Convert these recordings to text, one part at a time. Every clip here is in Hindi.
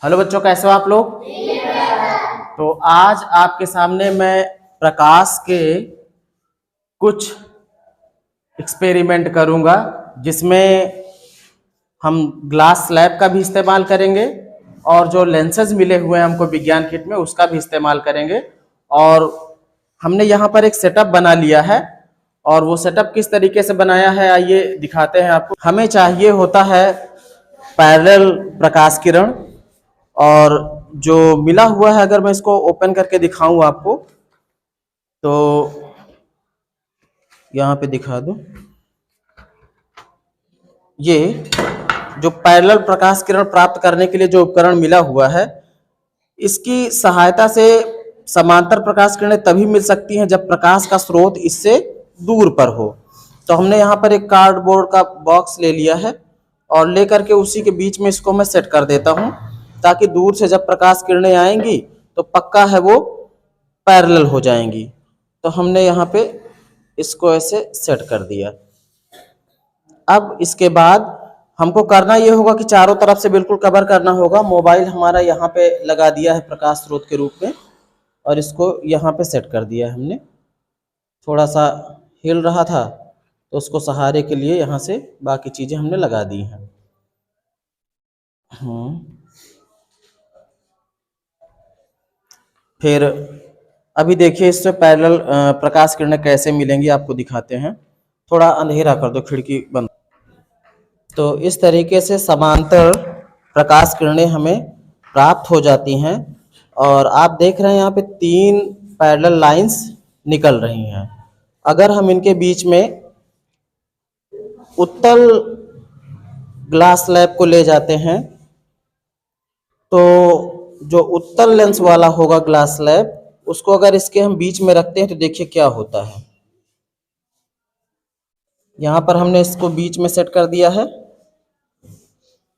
हेलो बच्चों, कैसे हो आप लोग। तो आज आपके सामने मैं प्रकाश के कुछ एक्सपेरिमेंट करूंगा, जिसमें हम ग्लास स्लैब का भी इस्तेमाल करेंगे और जो लेंसेज मिले हुए हैं हमको विज्ञान किट में उसका भी इस्तेमाल करेंगे। और हमने यहाँ पर एक सेटअप बना लिया है, और वो सेटअप किस तरीके से बनाया है आइए दिखाते हैं आपको। हमें चाहिए होता है पैरेलल प्रकाश किरण, और जो मिला हुआ है अगर मैं इसको ओपन करके दिखाऊं आपको तो यहाँ पे दिखा दूं। ये जो पैरेलल प्रकाश किरण प्राप्त करने के लिए जो उपकरण मिला हुआ है, इसकी सहायता से समांतर प्रकाश किरणें तभी मिल सकती हैं जब प्रकाश का स्रोत इससे दूर पर हो। तो हमने यहाँ पर एक कार्डबोर्ड का बॉक्स ले लिया है और लेकर के उसी के बीच में इसको मैं सेट कर देता हूँ, ताकि दूर से जब प्रकाश किरणें आएंगी तो पक्का है वो पैरेलल हो जाएंगी। तो हमने यहाँ पे इसको ऐसे सेट कर दिया। अब इसके बाद हमको करना ये होगा कि चारों तरफ से बिल्कुल कवर करना होगा। मोबाइल हमारा यहाँ पे लगा दिया है प्रकाश स्रोत के रूप में, और इसको यहाँ पे सेट कर दिया है हमने। थोड़ा सा हिल रहा था तो उसको सहारे के लिए यहाँ से बाकी चीज़ें हमने लगा दी हैं। फिर अभी देखिए इससे पैरेलल प्रकाश किरणें कैसे मिलेंगी आपको दिखाते हैं। थोड़ा अंधेरा कर दो, खिड़की बंद। तो इस तरीके से समांतर प्रकाश किरणें हमें प्राप्त हो जाती हैं, और आप देख रहे हैं यहाँ पे 3 पैरेलल लाइंस निकल रही हैं। अगर हम इनके बीच में उत्तल ग्लास स्लैब को ले जाते हैं तो जो उत्तल लेंस वाला होगा ग्लास स्लैब, उसको अगर इसके हम बीच में रखते हैं तो देखिए क्या होता है। यहाँ पर हमने इसको बीच में सेट कर दिया है,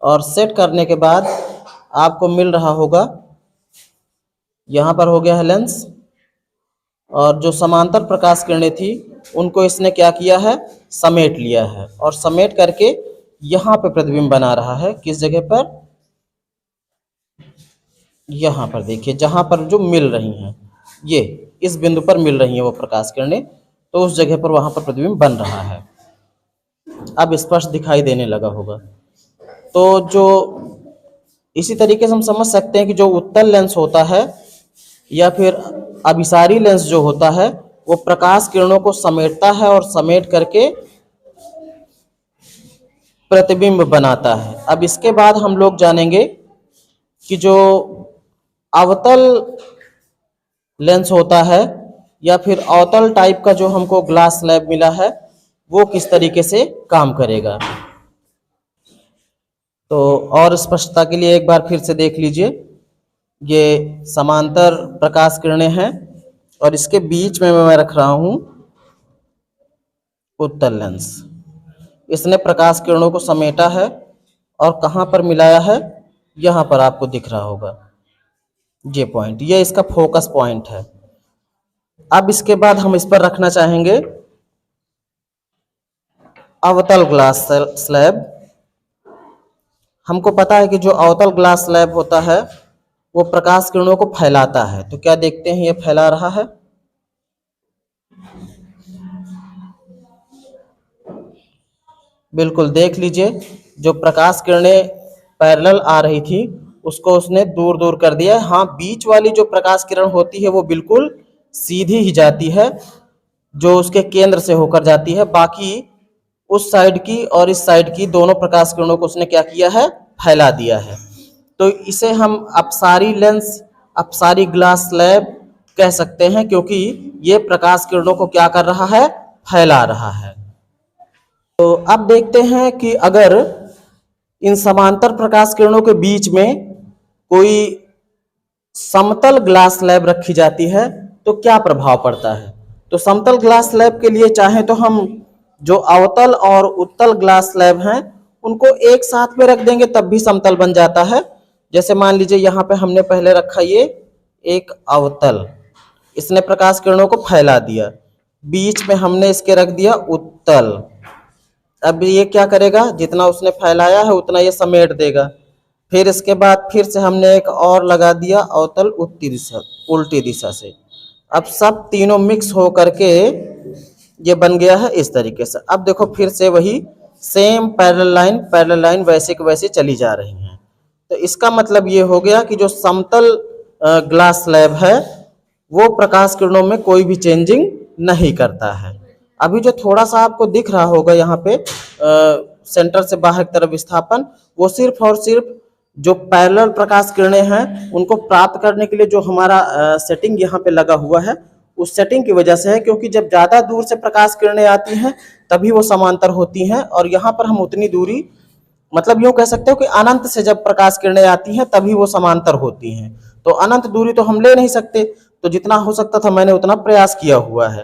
और सेट करने के बाद आपको मिल रहा होगा, यहाँ पर हो गया है लेंस, और जो समांतर प्रकाश किरणें थी उनको इसने क्या किया है, समेट लिया है, और समेट करके यहाँ पे प्रतिबिंब बना रहा है। किस जगह पर, यहाँ पर देखिए, जहाँ पर जो मिल रही हैं, ये इस बिंदु पर मिल रही हैं वो प्रकाश किरणें, तो उस जगह पर वहाँ पर प्रतिबिंब बन रहा है। अब स्पष्ट दिखाई देने लगा होगा। तो जो इसी तरीके से हम समझ सकते हैं कि जो उत्तल लेंस होता है या फिर अभिसारी लेंस जो होता है, वो प्रकाश किरणों को समेटता है और समेट करके प्रतिबिंब बनाता है। अब इसके बाद हम लोग जानेंगे कि जो अवतल लेंस होता है या फिर अवतल टाइप का जो हमको ग्लास स्लैब मिला है, वो किस तरीके से काम करेगा। तो और स्पष्टता के लिए एक बार फिर से देख लीजिए। ये समांतर प्रकाश किरणें हैं, और इसके बीच में मैं रख रहा हूं उत्तल लेंस। इसने प्रकाश किरणों को समेटा है और कहाँ पर मिलाया है, यहाँ पर आपको दिख रहा होगा ये पॉइंट, ये इसका फोकस पॉइंट है। अब इसके बाद हम इस पर रखना चाहेंगे अवतल ग्लास स्लैब। हमको पता है कि जो अवतल ग्लास स्लैब होता है वो प्रकाश किरणों को फैलाता है। तो क्या देखते हैं, ये फैला रहा है। बिल्कुल देख लीजिए, जो प्रकाश किरणें पैरेलल आ रही थी उसको उसने दूर दूर कर दिया है। हाँ, बीच वाली जो प्रकाश किरण होती है वो बिल्कुल सीधी ही जाती है, जो उसके केंद्र से होकर जाती है। बाकी उस साइड की और इस साइड की दोनों प्रकाश किरणों को उसने क्या किया है, फैला दिया है। तो इसे हम अपसारी लेंस, अपसारी ग्लास स्लैब कह सकते हैं, क्योंकि ये प्रकाश किरणों को क्या कर रहा है, फैला रहा है। तो अब देखते हैं कि अगर इन समांतर प्रकाश किरणों के बीच में कोई समतल ग्लास स्लैब रखी जाती है तो क्या प्रभाव पड़ता है। तो समतल ग्लास स्लैब के लिए चाहें तो हम जो अवतल और उत्तल ग्लास स्लैब हैं उनको एक साथ में रख देंगे, तब भी समतल बन जाता है। जैसे मान लीजिए यहाँ पे हमने पहले रखा ये एक अवतल, इसने प्रकाश किरणों को फैला दिया, बीच में हमने इसके रख दिया उत्तल। अब ये क्या करेगा, जितना उसने फैलाया है उतना ये समेट देगा। फिर इसके बाद फिर से हमने एक और लगा दिया अवतल उल्टी दिशा से। अब सब तीनों मिक्स हो करके ये बन गया है इस तरीके से। अब देखो फिर से वही सेम पैरेलल लाइन वैसे के वैसे चली जा रही हैं। तो इसका मतलब ये हो गया कि जो समतल ग्लास स्लैब है वो प्रकाश किरणों में कोई भी चेंजिंग नहीं करता है। अभी जो थोड़ा सा आपको दिख रहा होगा यहाँ पे सेंटर से बाहर की तरफ विस्थापन, वो सिर्फ और सिर्फ जो पैरेलल प्रकाश किरणें हैं उनको प्राप्त करने के लिए जो हमारा सेटिंग यहाँ पे लगा हुआ है उस सेटिंग की वजह से है, क्योंकि जब ज्यादा दूर से प्रकाश किरणें आती हैं तभी वो समांतर होती हैं, और यहाँ पर हम उतनी दूरी, मतलब यूं कह सकते हो कि अनंत से जब प्रकाश किरणें आती हैं तभी वो समांतर होती हैं। तो अनंत दूरी तो हम ले नहीं सकते, तो जितना हो सकता था मैंने उतना प्रयास किया हुआ है।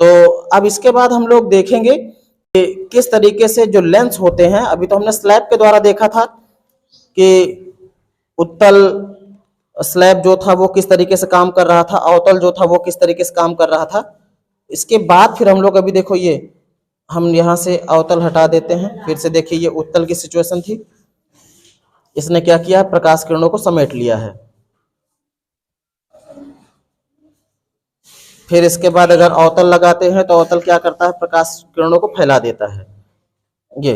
तो अब इसके बाद हम लोग देखेंगे कि किस तरीके से जो लेंस होते हैं, अभी तो हमने स्लैब के द्वारा देखा था कि उत्तल स्लैब जो था वो किस तरीके से काम कर रहा था, अवतल जो था वो किस तरीके से काम कर रहा था। इसके बाद फिर हम लोग अभी देखो ये हम यहाँ से अवतल हटा देते हैं, फिर से देखिए ये उत्तल की सिचुएशन थी, इसने क्या किया, प्रकाश किरणों को समेट लिया है। फिर इसके बाद अगर अवतल लगाते हैं तो अवतल क्या करता है, प्रकाश किरणों को फैला देता है ये।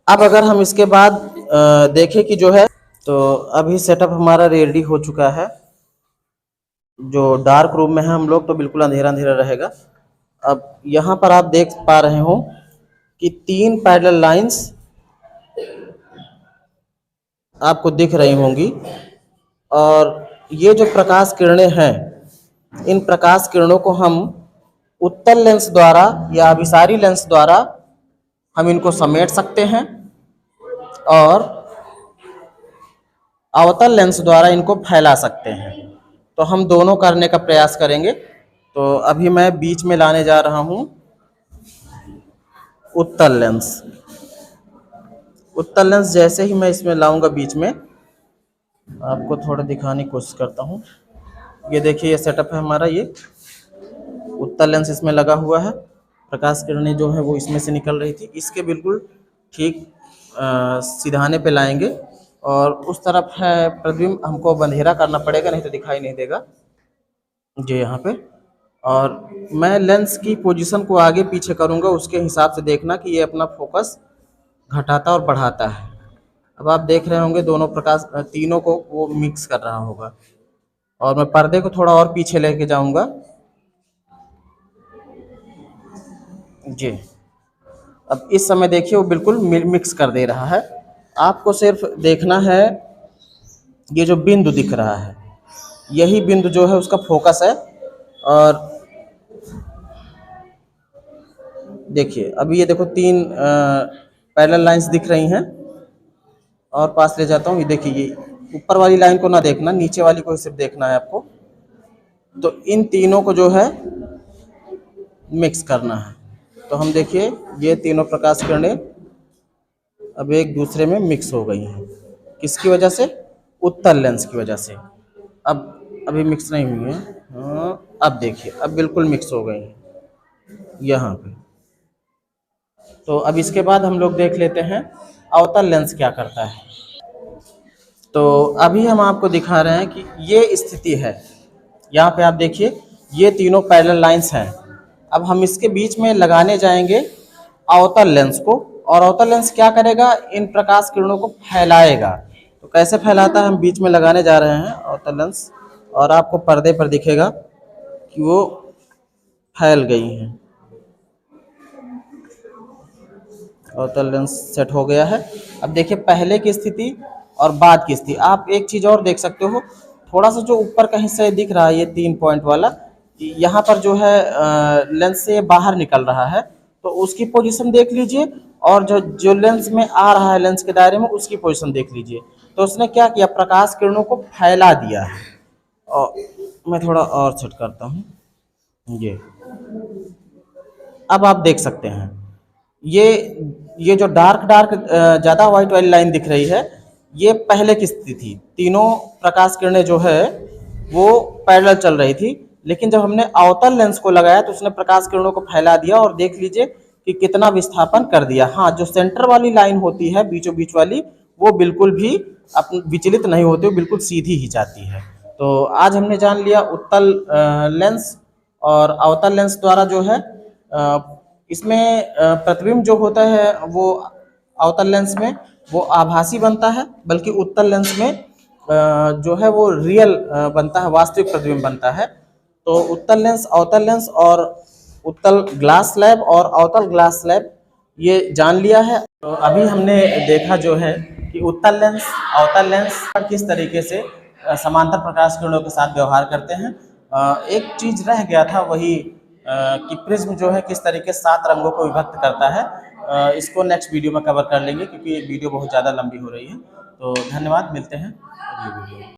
अब अगर हम इसके बाद देखें कि जो है, तो अभी सेटअप हमारा रेडी हो चुका है। जो डार्क रूम में है हम लोग तो बिल्कुल अंधेरा अंधेरा रहेगा। अब यहाँ पर आप देख पा रहे हो कि 3 पैरेलल लाइंस आपको दिख रही होंगी, और ये जो प्रकाश किरणें हैं इन प्रकाश किरणों को हम उत्तल लेंस द्वारा या अभिसारी लेंस द्वारा हम इनको समेट सकते हैं, और अवतल लेंस द्वारा इनको फैला सकते हैं। तो हम दोनों करने का प्रयास करेंगे। तो अभी मैं बीच में लाने जा रहा हूं उत्तल लेंस। उत्तल लेंस जैसे ही मैं इसमें लाऊंगा बीच में, आपको थोड़ा दिखाने की कोशिश करता हूं। ये देखिए ये सेटअप है हमारा, ये उत्तल लेंस इसमें लगा हुआ है, प्रकाश किरणें जो है वो इसमें से निकल रही थी, इसके बिल्कुल ठीक सिधाने पे लाएंगे, और उस तरफ है प्रतिबिंब, हमको अंधेरा करना पड़ेगा नहीं तो दिखाई नहीं देगा जी यहाँ पे। और मैं लेंस की पोजीशन को आगे पीछे करूँगा, उसके हिसाब से देखना कि ये अपना फोकस घटाता और बढ़ाता है। अब आप देख रहे होंगे दोनों प्रकाश तीनों को वो मिक्स कर रहा होगा, और मैं पर्दे को थोड़ा और पीछे लेके जाऊंगा जी। अब इस समय देखिए वो बिल्कुल मिक्स कर दे रहा है। आपको सिर्फ देखना है ये जो बिंदु दिख रहा है, यही बिंदु जो है उसका फोकस है। और देखिए अभी ये देखो 3 पैरेलल लाइंस दिख रही हैं, और पास ले जाता हूँ। ये देखिए ये ऊपर वाली लाइन को ना देखना, नीचे वाली को सिर्फ देखना है आपको। तो इन तीनों को जो है मिक्स करना है। तो हम देखिए ये तीनों प्रकाश किरणें अब एक दूसरे में मिक्स हो गई हैं, किसकी वजह से, उत्तल लेंस की वजह से। अब अभी मिक्स नहीं हुई है, हाँ अब देखिए अब बिल्कुल मिक्स हो गई हैं यहाँ पे। तो अब इसके बाद हम लोग देख लेते हैं अवतल लेंस क्या करता है। तो अभी हम आपको दिखा रहे हैं कि ये स्थिति है, यहाँ पे आप देखिए ये तीनों पैरेलल लाइंस हैं। अब हम इसके बीच में लगाने जाएंगे अवतल लेंस को, और अवतल लेंस क्या करेगा, इन प्रकाश किरणों को फैलाएगा। तो कैसे फैलाता है, हम बीच में लगाने जा रहे हैं अवतल लेंस, और आपको पर्दे पर दिखेगा कि वो फैल गई हैं। अवतल लेंस सेट हो गया है। अब देखिए पहले की स्थिति और बाद की स्थिति। आप एक चीज़ और देख सकते हो, थोड़ा सा जो ऊपर का हिस्सा दिख रहा है ये 3 पॉइंट वाला, यहाँ पर जो है लेंस से बाहर निकल रहा है, तो उसकी पोजीशन देख लीजिए, और जो लेंस में आ रहा है लेंस के दायरे में उसकी पोजीशन देख लीजिए। तो उसने क्या किया, प्रकाश किरणों को फैला दिया है। और मैं थोड़ा और सेट करता हूँ ये। अब आप देख सकते हैं ये जो डार्क ज़्यादा व्हाइट वाली लाइन दिख रही है, ये पहले की स्थिति थी। तीनों प्रकाश किरणें जो है वो पैरेलल चल रही थी, लेकिन जब हमने अवतल लेंस को लगाया तो उसने प्रकाश किरणों को फैला दिया, और देख लीजिए कि कितना विस्थापन कर दिया। हाँ, जो सेंटर वाली लाइन होती है बीचों बीच वाली, वो बिल्कुल भी विचलित नहीं होती, वो बिल्कुल सीधी ही जाती है। तो आज हमने जान लिया उत्तल लेंस और अवतल लेंस द्वारा जो है इसमें प्रतिबिंब जो होता है वो अवतल लेंस में वो आभासी बनता है, बल्कि उत्तल लेंस में जो है वो रियल बनता है, वास्तविक प्रतिबिंब बनता है। तो उत्तल लेंस, अवतल लेंस और उत्तल ग्लास स्लैब और अवतल ग्लास स्लैब ये जान लिया है। तो अभी हमने देखा जो है कि उत्तल लेंस, अवतल लेंस किस तरीके से समांतर प्रकाश किरणों के साथ व्यवहार करते हैं। एक चीज रह गया था, वही कि प्रिज्म जो है किस तरीके से 7 रंगों को विभक्त करता है। इसको नेक्स्ट वीडियो में कवर कर लेंगे, क्योंकि वीडियो बहुत ज़्यादा लंबी हो रही है। तो धन्यवाद, मिलते हैं अगली वीडियो में।